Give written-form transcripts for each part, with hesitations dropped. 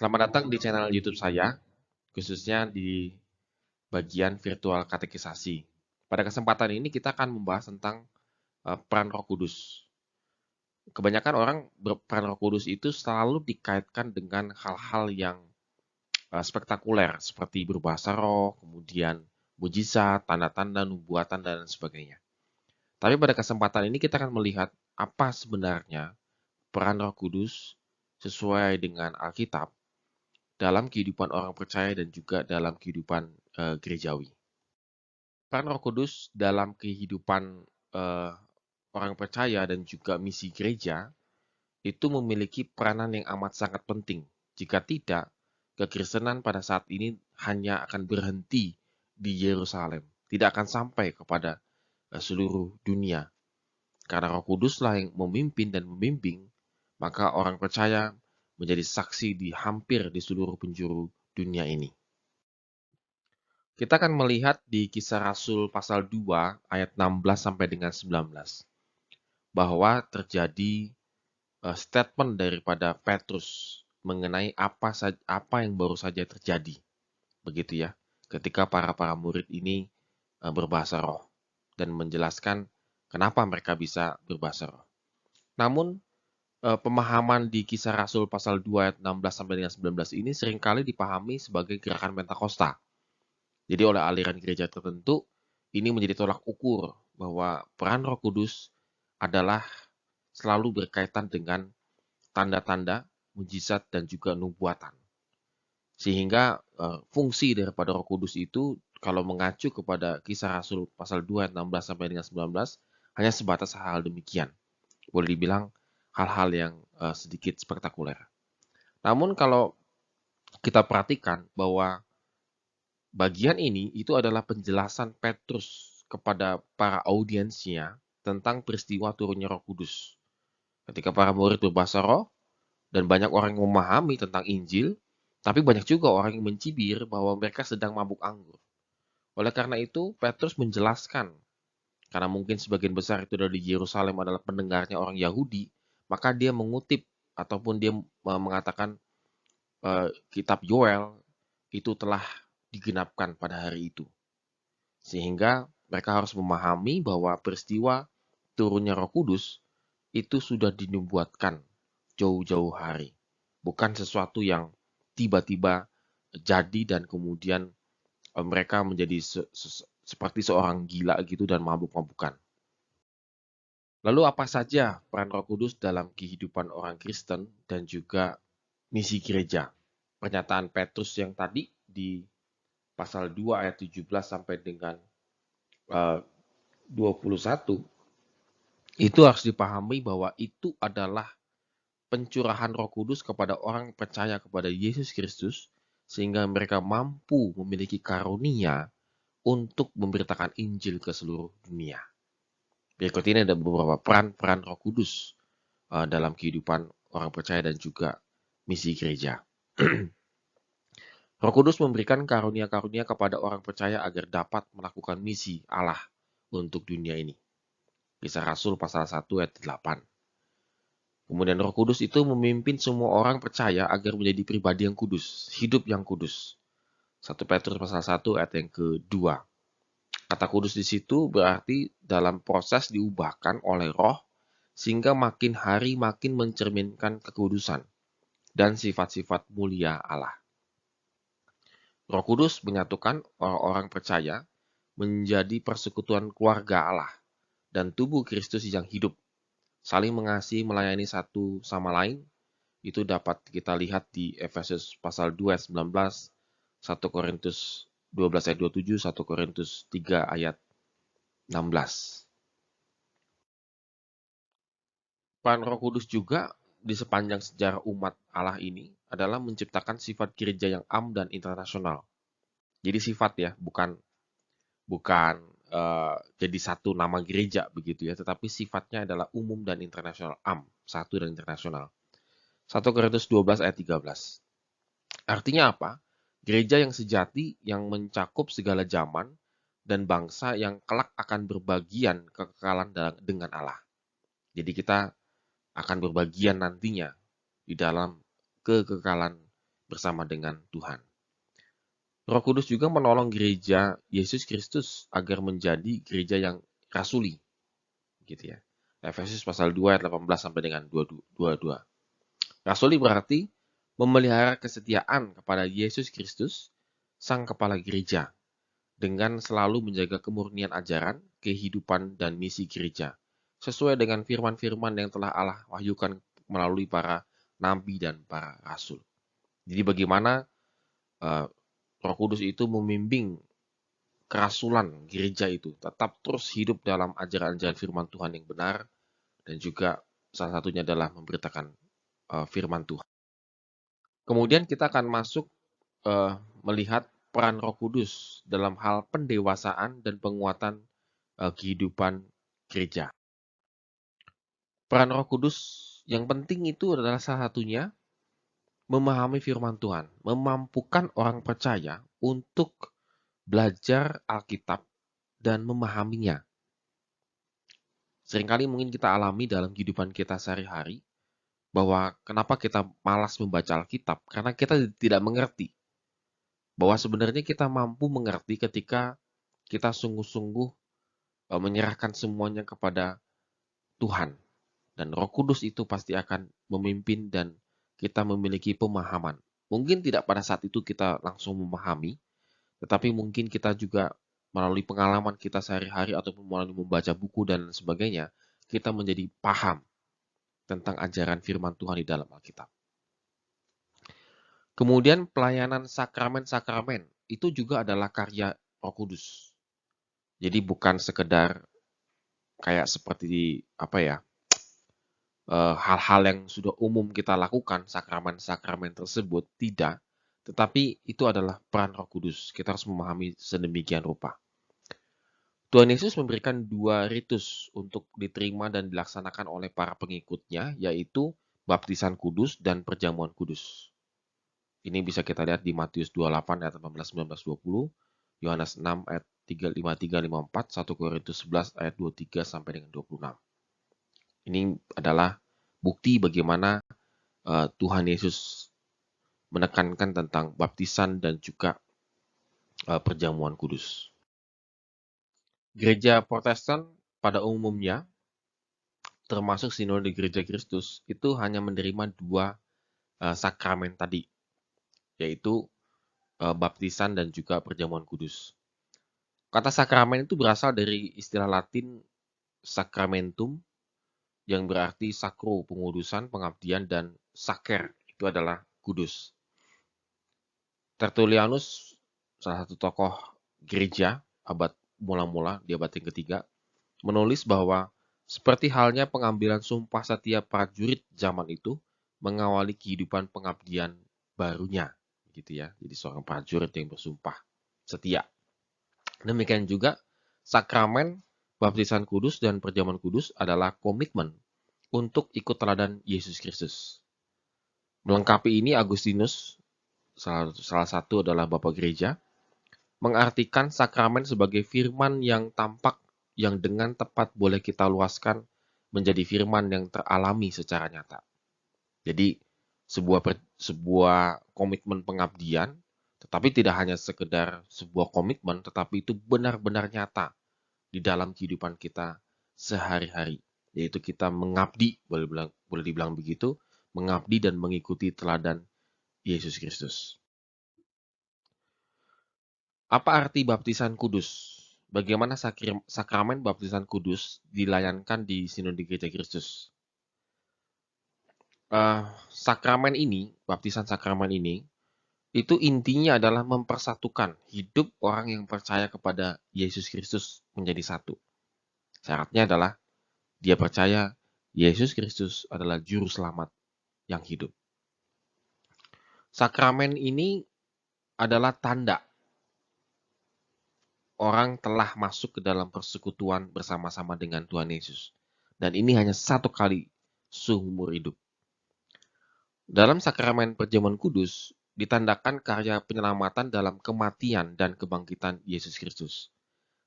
Selamat datang di channel YouTube saya, khususnya di bagian virtual katekisasi. Pada kesempatan ini kita akan membahas tentang peran Roh Kudus. Kebanyakan orang peran Roh Kudus itu selalu dikaitkan dengan hal-hal yang spektakuler seperti berbahasa roh, kemudian mujizat, tanda-tanda, nubuatan dan sebagainya. Tapi pada kesempatan ini kita akan melihat apa sebenarnya peran Roh Kudus sesuai dengan Alkitab dalam kehidupan orang percaya dan juga dalam kehidupan gerejawi. Peran Roh Kudus dalam kehidupan eh, orang percaya dan juga misi gereja itu memiliki peranan yang amat sangat penting. Jika tidak, kekristenan pada saat ini hanya akan berhenti di Yerusalem, tidak akan sampai kepada seluruh dunia. Karena Roh Kuduslah yang memimpin dan membimbing, maka orang percaya menjadi saksi di hampir di seluruh penjuru dunia ini. Kita akan melihat di Kisah Rasul pasal 2 ayat 16 sampai dengan 19 bahwa terjadi statement daripada Petrus mengenai apa yang baru saja terjadi. Begitu ya. Ketika para murid ini berbahasa roh dan menjelaskan kenapa mereka bisa berbahasa roh. Namun pemahaman di Kisah Rasul pasal 2 ayat 16 sampai dengan 19 ini seringkali dipahami sebagai gerakan Pentakosta. Jadi oleh aliran gereja tertentu, ini menjadi tolak ukur bahwa peran Roh Kudus adalah selalu berkaitan dengan tanda-tanda, mujizat, dan juga nubuatan. Sehingga fungsi daripada Roh Kudus itu kalau mengacu kepada Kisah Rasul pasal 2 ayat 16 sampai dengan 19 hanya sebatas hal demikian. Boleh dibilang hal-hal yang sedikit spektakuler. Namun kalau kita perhatikan bahwa bagian ini itu adalah penjelasan Petrus kepada para audiensnya tentang peristiwa turunnya Roh Kudus. Ketika para murid berbahasa roh dan banyak orang yang memahami tentang Injil, tapi banyak juga orang yang mencibir bahwa mereka sedang mabuk anggur. Oleh karena itu, Petrus menjelaskan, karena mungkin sebagian besar itu dari Yerusalem adalah pendengarnya orang Yahudi, maka dia mengutip ataupun dia mengatakan kitab Yoel itu telah digenapkan pada hari itu. Sehingga mereka harus memahami bahwa peristiwa turunnya Roh Kudus itu sudah dinubuatkan jauh-jauh hari. Bukan sesuatu yang tiba-tiba jadi dan kemudian mereka menjadi seperti seorang gila gitu dan mabuk-mabukan. Lalu apa saja peran Roh Kudus dalam kehidupan orang Kristen dan juga misi gereja? Pernyataan Petrus yang tadi di pasal 2 ayat 17 sampai dengan 21 itu harus dipahami bahwa itu adalah pencurahan Roh Kudus kepada orang yang percaya kepada Yesus Kristus sehingga mereka mampu memiliki karunia untuk memberitakan Injil ke seluruh dunia. Berikut ini ada beberapa peran-peran Roh Kudus dalam kehidupan orang percaya dan juga misi gereja. Roh Kudus memberikan karunia-karunia kepada orang percaya agar dapat melakukan misi Allah untuk dunia ini. Kisah Rasul pasal 1 ayat 8. Kemudian Roh Kudus itu memimpin semua orang percaya agar menjadi pribadi yang kudus, hidup yang kudus. 1 Petrus pasal 1 ayat yang kedua. Kata kudus di situ berarti dalam proses diubahkan oleh Roh sehingga makin hari makin mencerminkan kekudusan dan sifat-sifat mulia Allah. Roh Kudus menyatukan orang-orang percaya menjadi persekutuan keluarga Allah dan tubuh Kristus yang hidup, saling mengasihi melayani satu sama lain. Itu dapat kita lihat di Efesus pasal 2 ayat 19, 1 Korintus 12 ayat 27, 1 Korintus 3 ayat 16. Peran Roh Kudus juga di sepanjang sejarah umat Allah ini adalah menciptakan sifat gereja yang am dan internasional. Jadi sifat ya, bukan bukan jadi satu nama gereja begitu ya, tetapi sifatnya adalah umum dan internasional, am, satu dan internasional. 1 Korintus 12 ayat 13. Artinya apa? Gereja yang sejati yang mencakup segala zaman dan bangsa yang kelak akan berbagian kekekalan dengan Allah. Jadi kita akan berbagian nantinya di dalam kekekalan bersama dengan Tuhan. Roh Kudus juga menolong gereja Yesus Kristus agar menjadi gereja yang rasuli, gitu ya. Efesus pasal 2 ayat 18 sampai dengan 22. Rasuli berarti memelihara kesetiaan kepada Yesus Kristus, sang kepala gereja, dengan selalu menjaga kemurnian ajaran, kehidupan, dan misi gereja, sesuai dengan firman-firman yang telah Allah wahyukan melalui para nabi dan para rasul. Jadi bagaimana Roh Kudus itu membimbing kerasulan gereja itu tetap terus hidup dalam ajaran-ajaran firman Tuhan yang benar, dan juga salah satunya adalah memberitakan firman Tuhan. Kemudian kita akan masuk melihat peran Roh Kudus dalam hal pendewasaan dan penguatan kehidupan gereja. Peran Roh Kudus yang penting itu adalah salah satunya memahami firman Tuhan, memampukan orang percaya untuk belajar Alkitab dan memahaminya. Seringkali mungkin kita alami dalam kehidupan kita sehari-hari, bahwa kenapa kita malas membaca Alkitab, karena kita tidak mengerti. Bahwa sebenarnya kita mampu mengerti ketika kita sungguh-sungguh menyerahkan semuanya kepada Tuhan. Dan Roh Kudus itu pasti akan memimpin dan kita memiliki pemahaman. Mungkin tidak pada saat itu kita langsung memahami, tetapi mungkin kita juga melalui pengalaman kita sehari-hari ataupun melalui membaca buku dan sebagainya, kita menjadi paham tentang ajaran firman Tuhan di dalam Alkitab. Kemudian pelayanan sakramen-sakramen itu juga adalah karya Roh Kudus. Jadi bukan sekedar kayak seperti hal-hal yang sudah umum kita lakukan, sakramen-sakramen tersebut, tidak. Tetapi itu adalah peran Roh Kudus. Kita harus memahami sedemikian rupa. Tuhan Yesus memberikan 2 ritus untuk diterima dan dilaksanakan oleh para pengikutnya, yaitu baptisan kudus dan perjamuan kudus. Ini bisa kita lihat di Matius 28 ayat 18, 19, 20, Yohanes 6 ayat 53, 54, 1 Korintus 11 ayat 23 sampai dengan 26. Ini adalah bukti bagaimana Tuhan Yesus menekankan tentang baptisan dan juga perjamuan kudus. Gereja Protestan pada umumnya, termasuk sinode Gereja Kristus, itu hanya menerima 2 sakramen tadi, yaitu baptisan dan juga perjamuan kudus. Kata sakramen itu berasal dari istilah Latin sacramentum, yang berarti sakro, pengudusan, pengabdian, dan saker, itu adalah kudus. Tertullianus, salah satu tokoh gereja abad mula-mula, di abad yang ketiga, menulis bahwa seperti halnya pengambilan sumpah setiap prajurit zaman itu mengawali kehidupan pengabdian barunya, gitu ya. Jadi seorang prajurit yang bersumpah setia. Demikian juga sakramen baptisan kudus dan perjamuan kudus adalah komitmen untuk ikut teladan Yesus Kristus. Melengkapi ini, Agustinus, salah satu adalah Bapak Gereja, mengartikan sakramen sebagai firman yang tampak yang dengan tepat boleh kita luaskan menjadi firman yang teralami secara nyata. Jadi sebuah komitmen pengabdian, tetapi tidak hanya sekedar sebuah komitmen, tetapi itu benar-benar nyata di dalam kehidupan kita sehari-hari. Yaitu kita mengabdi, boleh dibilang begitu, mengabdi dan mengikuti teladan Yesus Kristus. Apa arti baptisan kudus? Bagaimana sakramen baptisan kudus dilayankan di Sinode Gereja Kristus? Sakramen ini, baptisan sakramen ini, itu intinya adalah mempersatukan hidup orang yang percaya kepada Yesus Kristus menjadi satu. Syaratnya adalah dia percaya Yesus Kristus adalah juru selamat yang hidup. Sakramen ini adalah tanda orang telah masuk ke dalam persekutuan bersama-sama dengan Tuhan Yesus. Dan ini hanya satu kali seumur hidup. Dalam sakramen perjamuan kudus, ditandakan karya penyelamatan dalam kematian dan kebangkitan Yesus Kristus.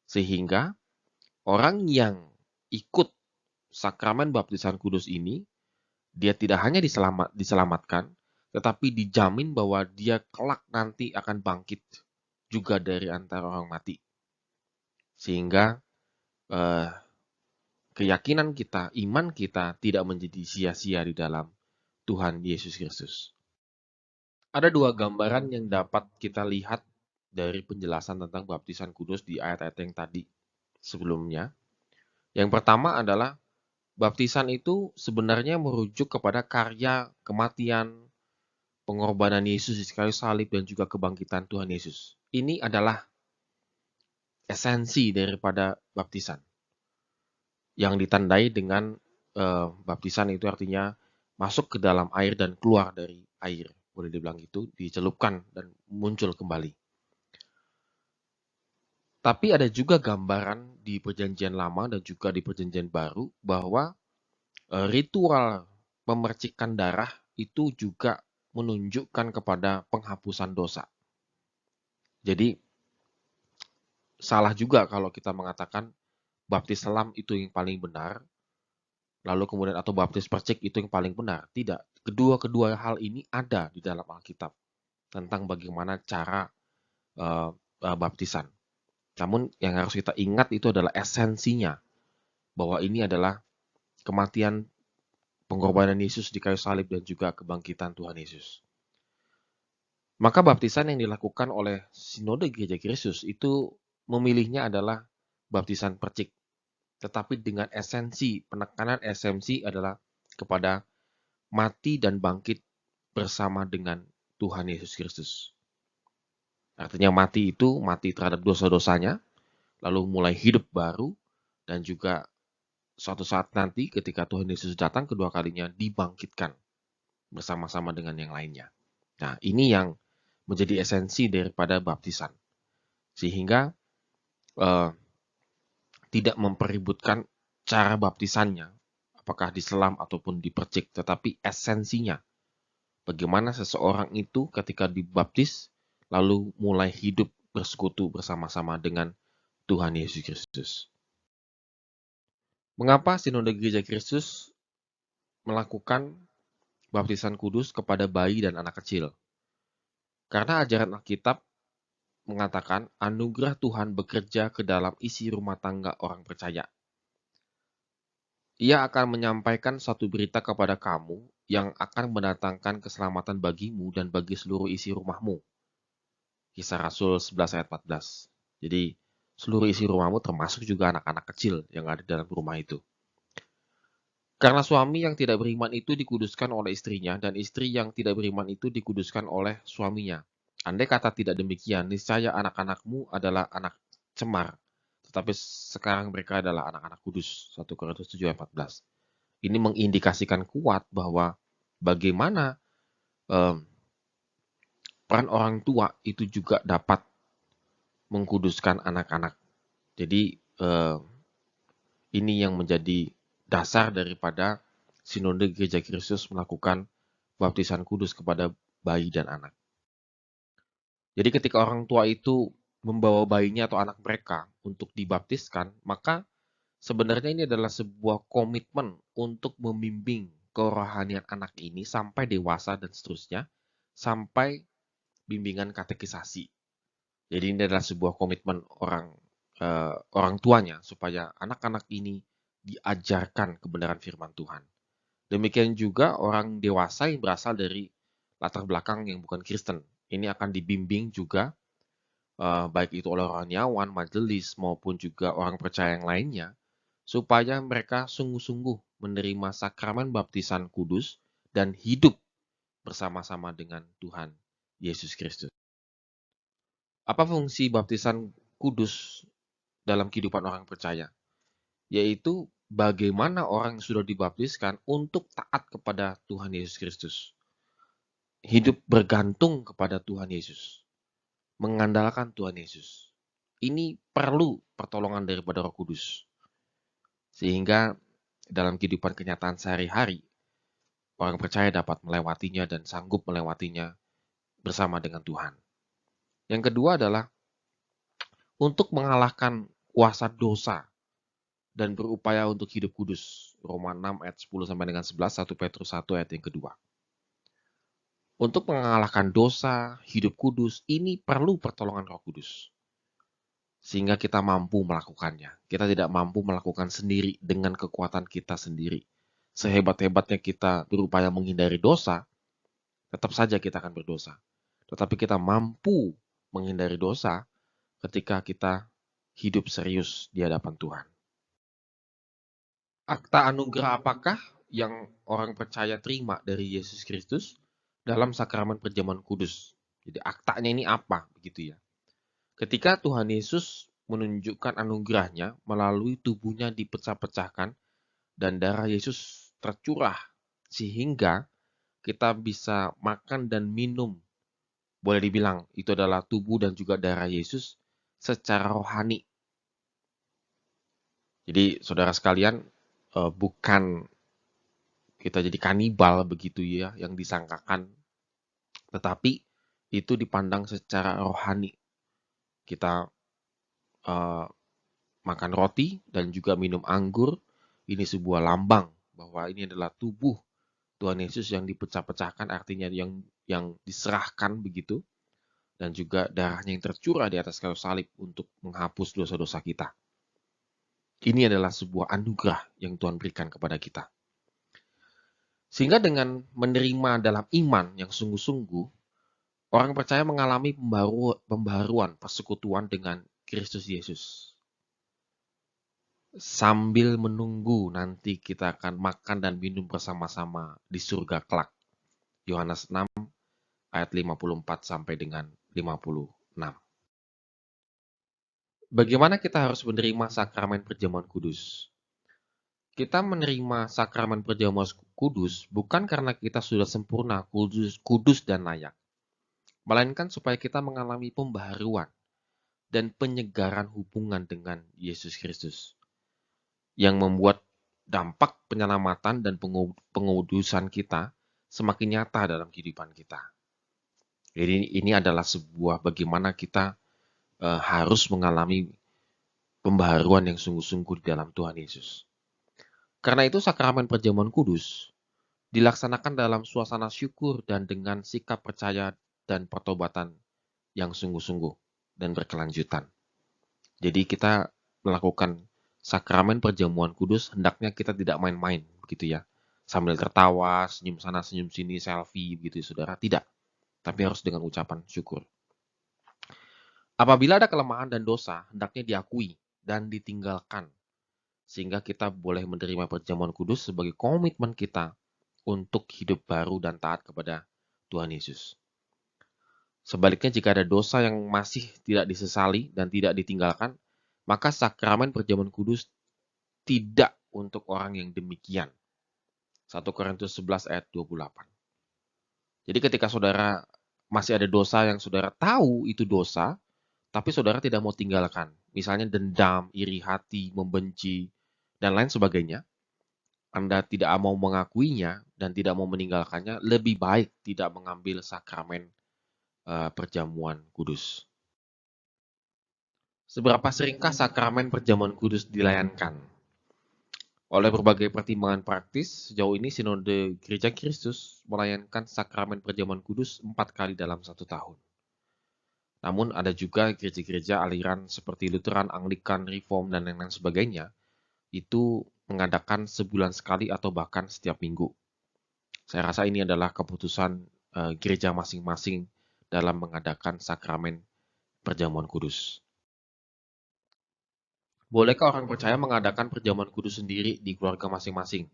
Sehingga orang yang ikut sakramen baptisan kudus ini, dia tidak hanya diselamatkan, tetapi dijamin bahwa dia kelak nanti akan bangkit juga dari antara orang mati. Sehingga eh, keyakinan kita, iman kita tidak menjadi sia-sia di dalam Tuhan Yesus Kristus. Ada dua gambaran yang dapat kita lihat dari penjelasan tentang baptisan kudus di ayat-ayat yang tadi sebelumnya. Yang pertama adalah baptisan itu sebenarnya merujuk kepada karya kematian, pengorbanan Yesus di kayu salib, dan juga kebangkitan Tuhan Yesus. Ini adalah esensi daripada baptisan yang ditandai dengan baptisan itu artinya masuk ke dalam air dan keluar dari air. Boleh dibilang gitu, dicelupkan dan muncul kembali. Tapi ada juga gambaran di perjanjian lama dan juga di perjanjian baru bahwa ritual pemercikan darah itu juga menunjukkan kepada penghapusan dosa. Jadi salah juga kalau kita mengatakan baptis selam itu yang paling benar, lalu kemudian atau baptis percik itu yang paling benar. Tidak. Kedua hal ini ada di dalam Alkitab tentang bagaimana cara baptisan. Namun yang harus kita ingat itu adalah esensinya, bahwa ini adalah kematian, pengorbanan Yesus di kayu salib dan juga kebangkitan Tuhan Yesus. Maka baptisan yang dilakukan oleh Sinode Gereja Kristus itu memilihnya adalah baptisan percik. Tetapi dengan esensi, penekanan esensi adalah kepada mati dan bangkit bersama dengan Tuhan Yesus Kristus. Artinya mati itu mati terhadap dosa-dosanya, lalu mulai hidup baru, dan juga suatu saat nanti ketika Tuhan Yesus datang kedua kalinya dibangkitkan bersama-sama dengan yang lainnya. Nah, ini yang menjadi esensi daripada baptisan. Sehingga tidak mempeributkan cara baptisannya, apakah diselam ataupun dipercik, tetapi esensinya. Bagaimana seseorang itu ketika dibaptis, lalu mulai hidup bersekutu bersama-sama dengan Tuhan Yesus Kristus. Mengapa Sinode Gereja Kristus melakukan baptisan kudus kepada bayi dan anak kecil? Karena ajaran Alkitab mengatakan anugerah Tuhan bekerja ke dalam isi rumah tangga orang percaya. Ia akan menyampaikan satu berita kepada kamu yang akan mendatangkan keselamatan bagimu dan bagi seluruh isi rumahmu. Kisah Rasul 11 ayat 14. Jadi seluruh isi rumahmu termasuk juga anak-anak kecil yang ada di dalam rumah itu. Karena suami yang tidak beriman itu dikuduskan oleh istrinya dan istri yang tidak beriman itu dikuduskan oleh suaminya. Andai kata tidak demikian, niscaya anak-anakmu adalah anak cemar, tetapi sekarang mereka adalah anak-anak kudus. 1 Korintus 7 ayat 14. Ini mengindikasikan kuat bahwa bagaimana peran orang tua itu juga dapat mengkuduskan anak-anak. Jadi ini yang menjadi dasar daripada Sinode Gereja Kristus melakukan baptisan kudus kepada bayi dan anak. Jadi ketika orang tua itu membawa bayinya atau anak mereka untuk dibaptiskan, maka sebenarnya ini adalah sebuah komitmen untuk membimbing kerohanian anak ini sampai dewasa dan seterusnya, sampai bimbingan katekisasi. Jadi ini adalah sebuah komitmen orang tuanya supaya anak-anak ini diajarkan kebenaran firman Tuhan. Demikian juga orang dewasa yang berasal dari latar belakang yang bukan Kristen. Ini akan dibimbing juga baik itu oleh rohaniawan, majelis maupun juga orang percaya yang lainnya supaya mereka sungguh-sungguh menerima sakramen baptisan kudus dan hidup bersama-sama dengan Tuhan Yesus Kristus. Apa fungsi baptisan kudus dalam kehidupan orang percaya? Yaitu bagaimana orang yang sudah dibaptiskan untuk taat kepada Tuhan Yesus Kristus. Hidup bergantung kepada Tuhan Yesus. Mengandalkan Tuhan Yesus. Ini perlu pertolongan daripada Roh Kudus. Sehingga dalam kehidupan kenyataan sehari-hari, orang percaya dapat melewatinya dan sanggup melewatinya bersama dengan Tuhan. Yang kedua adalah untuk mengalahkan kuasa dosa dan berupaya untuk hidup kudus. Roma 6 ayat 10 sampai dengan 11, 1 Petrus 1 ayat yang kedua. Untuk mengalahkan dosa, hidup kudus, ini perlu pertolongan Roh Kudus. Sehingga kita mampu melakukannya. Kita tidak mampu melakukan sendiri dengan kekuatan kita sendiri. Sehebat-hebatnya kita berupaya menghindari dosa, tetap saja kita akan berdosa. Tetapi kita mampu menghindari dosa ketika kita hidup serius di hadapan Tuhan. Akta anugerah apakah yang orang percaya terima dari Yesus Kristus dalam sakramen perjamuan kudus? Jadi aktanya ini apa begitu ya? Ketika Tuhan Yesus menunjukkan anugerahnya melalui tubuhnya dipecah-pecahkan dan darah Yesus tercurah sehingga kita bisa makan dan minum. Boleh dibilang itu adalah tubuh dan juga darah Yesus secara rohani. Jadi saudara sekalian, bukan kita jadi kanibal begitu ya yang disangkakan, tetapi itu dipandang secara rohani. Kita makan roti dan juga minum anggur, ini sebuah lambang bahwa ini adalah tubuh Tuhan Yesus yang dipecah-pecahkan, artinya yang diserahkan begitu, dan juga darahnya yang tercurah di atas kayu salib untuk menghapus dosa-dosa kita. Ini adalah sebuah anugerah yang Tuhan berikan kepada kita. Sehingga dengan menerima dalam iman yang sungguh-sungguh, orang percaya mengalami pembaharuan persekutuan dengan Kristus Yesus. Sambil menunggu nanti kita akan makan dan minum bersama-sama di surga kelak. Yohanes 6 ayat 54 sampai dengan 56. Bagaimana kita harus menerima sakramen perjamuan kudus? Kita menerima sakramen perjamuan kudus bukan karena kita sudah sempurna, kudus dan layak, melainkan supaya kita mengalami pembaharuan dan penyegaran hubungan dengan Yesus Kristus yang membuat dampak penyelamatan dan pengudusan kita semakin nyata dalam kehidupan kita. Jadi ini adalah sebuah bagaimana kita harus mengalami pembaharuan yang sungguh-sungguh di dalam Tuhan Yesus. Karena itu sakramen perjamuan kudus dilaksanakan dalam suasana syukur dan dengan sikap percaya dan pertobatan yang sungguh-sungguh dan berkelanjutan. Jadi kita melakukan sakramen perjamuan kudus hendaknya kita tidak main-main begitu ya. Sambil tertawa, senyum sana senyum sini, selfie begitu ya, saudara. Tidak. Tapi harus dengan ucapan syukur. Apabila ada kelemahan dan dosa, hendaknya diakui dan ditinggalkan. Sehingga kita boleh menerima perjamuan kudus sebagai komitmen kita untuk hidup baru dan taat kepada Tuhan Yesus. Sebaliknya jika ada dosa yang masih tidak disesali dan tidak ditinggalkan, maka sakramen perjamuan kudus tidak untuk orang yang demikian. 1 Korintus 11 ayat 28. Jadi ketika saudara masih ada dosa yang saudara tahu itu dosa, tapi saudara tidak mau tinggalkan, misalnya dendam, iri hati, membenci, dan lain sebagainya, Anda tidak mau mengakuinya dan tidak mau meninggalkannya, lebih baik tidak mengambil sakramen perjamuan kudus. Seberapa seringkah sakramen perjamuan kudus dilayankan? Oleh berbagai pertimbangan praktis, sejauh ini Sinode Gereja Kristus melayangkan sakramen perjamuan kudus 4 kali dalam 1 tahun. Namun ada juga gereja-gereja aliran seperti Lutheran, Anglikan, Reform, dan lain-lain sebagainya, itu mengadakan sebulan sekali atau bahkan setiap minggu. Saya rasa ini adalah keputusan gereja masing-masing dalam mengadakan sakramen perjamuan kudus. Bolehkah orang percaya mengadakan perjamuan kudus sendiri di keluarga masing-masing?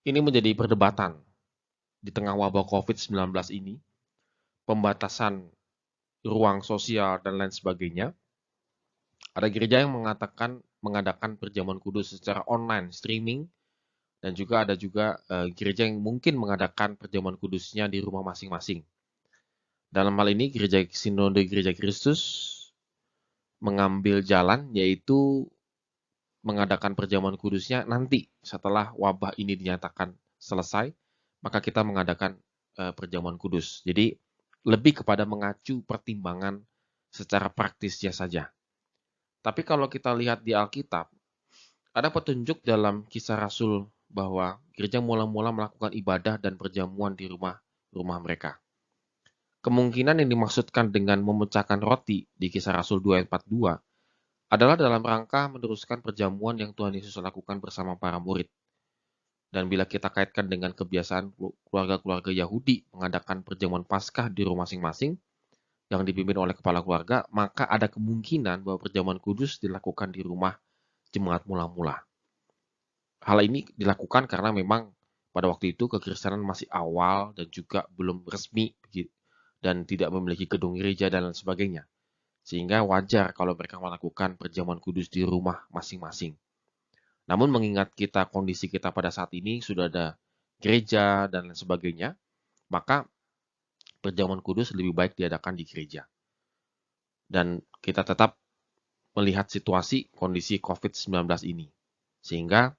Ini menjadi perdebatan di tengah wabah COVID-19 ini, pembatasan ruang sosial dan lain sebagainya. Ada gereja yang mengadakan perjamuan kudus secara online, streaming, dan juga ada gereja yang mungkin mengadakan perjamuan kudusnya di rumah masing-masing. Dalam hal ini, Sinode Gereja Kristus mengambil jalan yaitu mengadakan perjamuan kudusnya nanti setelah wabah ini dinyatakan selesai, maka kita mengadakan perjamuan kudus. Jadi lebih kepada mengacu pertimbangan secara praktisnya saja. Tapi kalau kita lihat di Alkitab, ada petunjuk dalam Kisah Rasul bahwa gereja mula-mula melakukan ibadah dan perjamuan di rumah mereka. Kemungkinan yang dimaksudkan dengan memecahkan roti di Kisah Rasul 2 ayat 42 adalah dalam rangka meneruskan perjamuan yang Tuhan Yesus lakukan bersama para murid. Dan bila kita kaitkan dengan kebiasaan keluarga-keluarga Yahudi mengadakan perjamuan Paskah di rumah masing-masing yang dipimpin oleh kepala keluarga, maka ada kemungkinan bahwa perjamuan kudus dilakukan di rumah jemaat mula-mula. Hal ini dilakukan karena memang pada waktu itu kekristenan masih awal dan juga belum resmi dan tidak memiliki gedung gereja dan lain sebagainya. Sehingga wajar kalau mereka melakukan perjamuan kudus di rumah masing-masing. Namun mengingat kondisi kita pada saat ini sudah ada gereja dan lain sebagainya, maka perjamuan kudus lebih baik diadakan di gereja. Dan kita tetap melihat situasi kondisi COVID-19 ini. Sehingga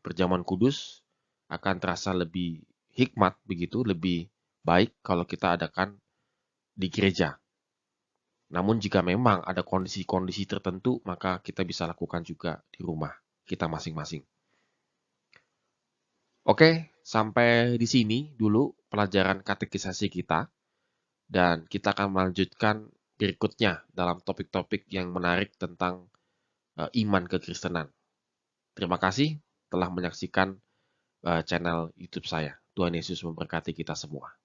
perjamuan kudus akan terasa lebih hikmat begitu, lebih baik kalau kita adakan di gereja. Namun jika memang ada kondisi-kondisi tertentu, maka kita bisa lakukan juga di rumah kita masing-masing. Oke, sampai di sini dulu pelajaran katekisasi kita. Dan kita akan melanjutkan berikutnya dalam topik-topik yang menarik tentang iman kekristenan. Terima kasih telah menyaksikan channel YouTube saya. Tuhan Yesus memberkati kita semua.